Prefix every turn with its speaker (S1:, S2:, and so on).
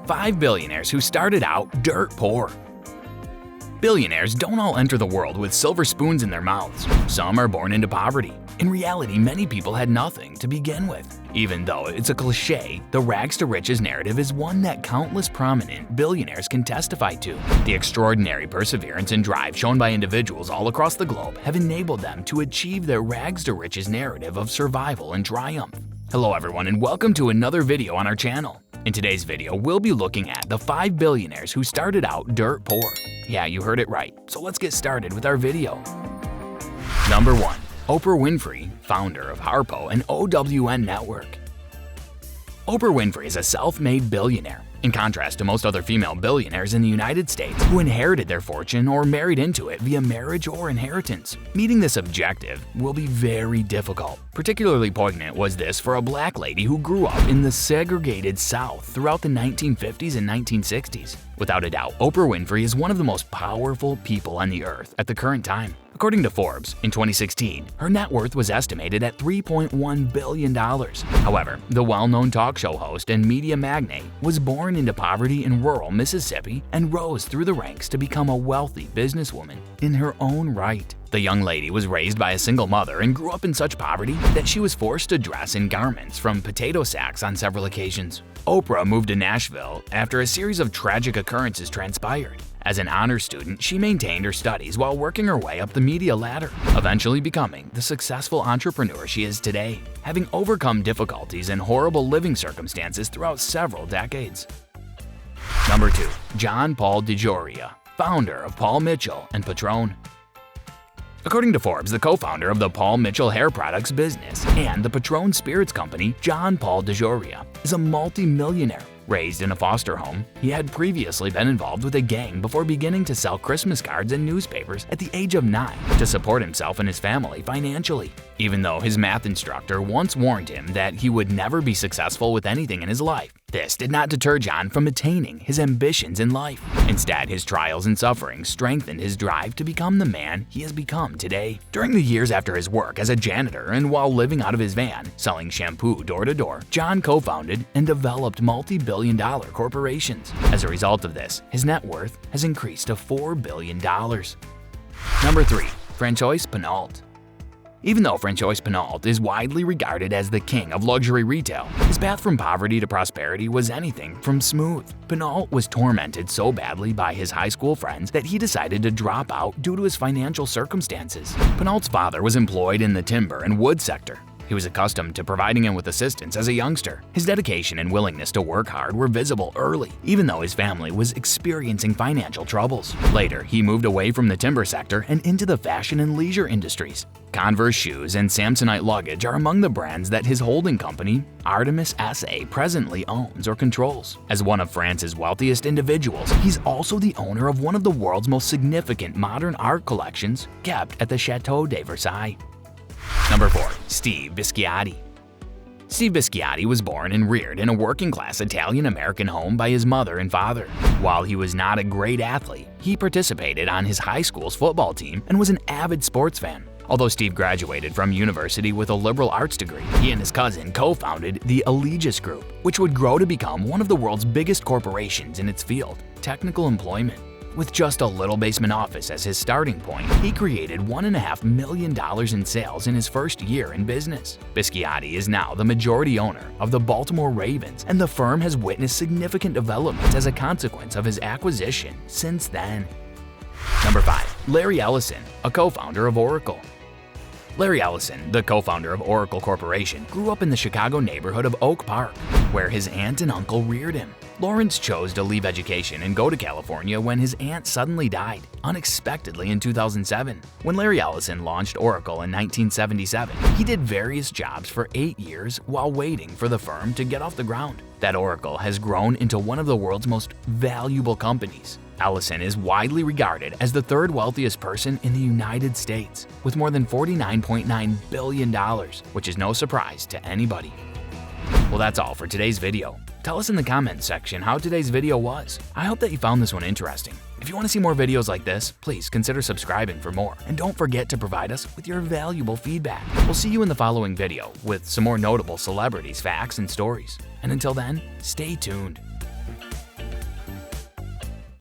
S1: 5 billionaires who started out dirt poor. Billionaires don't all enter the world with silver spoons in their mouths. Some are born into poverty. In reality, many people had nothing to begin with. Even though it's a cliche, the rags to riches narrative is one that countless prominent billionaires can testify to. The extraordinary perseverance and drive shown by individuals all across the globe have enabled them to achieve their rags to riches narrative of survival and triumph. Hello everyone, and welcome to another video on our channel. In today's video, we'll be looking at the 5 billionaires who started out dirt poor. Yeah, you heard it right, so let's get started with our video. Number 1. Oprah Winfrey, founder of Harpo and OWN Network. Oprah Winfrey is a self-made billionaire. In contrast to most other female billionaires in the United States who inherited their fortune or married into it via marriage or inheritance, meeting this objective will be very difficult. Particularly poignant was this for a black lady who grew up in the segregated South throughout the 1950s and 1960s. Without a doubt, Oprah Winfrey is one of the most powerful people on the earth at the current time. According to Forbes, in 2016, her net worth was estimated at $3.1 billion. However, the well-known talk show host and media magnate was born into poverty in rural Mississippi and rose through the ranks to become a wealthy businesswoman in her own right. The young lady was raised by a single mother and grew up in such poverty that she was forced to dress in garments from potato sacks on several occasions. Oprah moved to Nashville after a series of tragic occurrences transpired. As an honors student, she maintained her studies while working her way up the media ladder, eventually becoming the successful entrepreneur she is today, having overcome difficulties and horrible living circumstances throughout several decades. Number 2. John Paul DeJoria, founder of Paul Mitchell and Patron. According to Forbes, the co-founder of the Paul Mitchell hair products business and the Patron Spirits company, John Paul DeJoria, is a multi-millionaire. Raised in a foster home, he had previously been involved with a gang before beginning to sell Christmas cards and newspapers at the age of 9 to support himself and his family financially. Even though his math instructor once warned him that he would never be successful with anything in his life, this did not deter John from attaining his ambitions in life. Instead, his trials and sufferings strengthened his drive to become the man he has become today. During the years after his work as a janitor and while living out of his van, selling shampoo door to door, John co-founded and developed multi-billion-dollar corporations. As a result of this, his net worth has increased to $4 billion. Number 3. Francois Penault. Even though Francois Penault is widely regarded as the king of luxury retail, his path from poverty to prosperity was anything from smooth. Penault was tormented so badly by his high school friends that he decided to drop out due to his financial circumstances. Penault's father was employed in the timber and wood sector. He was accustomed to providing him with assistance as a youngster. His dedication and willingness to work hard were visible early, even though his family was experiencing financial troubles. Later, he moved away from the timber sector and into the fashion and leisure industries. Converse shoes and Samsonite luggage are among the brands that his holding company, Artemis SA, presently owns or controls. As one of France's wealthiest individuals, he's also the owner of one of the world's most significant modern art collections, kept at the Chateau de Versailles. Number 4. Steve Bisciotti. Steve Bisciotti was born and reared in a working-class Italian-American home by his mother and father. While he was not a great athlete, he participated on his high school's football team and was an avid sports fan. Although Steve graduated from university with a liberal arts degree, he and his cousin co-founded the Allegis Group, which would grow to become one of the world's biggest corporations in its field, technical employment. With just a little basement office as his starting point, he created $1.5 million in sales in his first year in business. Bisciotti is now the majority owner of the Baltimore Ravens, and the firm has witnessed significant developments as a consequence of his acquisition since then. Number 5. Larry Ellison, a co-founder of Oracle. Larry Ellison, the co-founder of Oracle Corporation, grew up in the Chicago neighborhood of Oak Park, where his aunt and uncle reared him. Lawrence chose to leave education and go to California when his aunt suddenly died, unexpectedly in 2007. When Larry Ellison launched Oracle in 1977, he did various jobs for 8 years while waiting for the firm to get off the ground. That Oracle has grown into one of the world's most valuable companies. Ellison is widely regarded as the third wealthiest person in the United States, with more than $49.9 billion, which is no surprise to anybody. Well, that's all for today's video. Tell us in the comments section how today's video was. I hope that you found this one interesting. If you want to see more videos like this, please consider subscribing for more, and don't forget to provide us with your valuable feedback. We'll see you in the following video with some more notable celebrities, facts, and stories. And until then, stay tuned.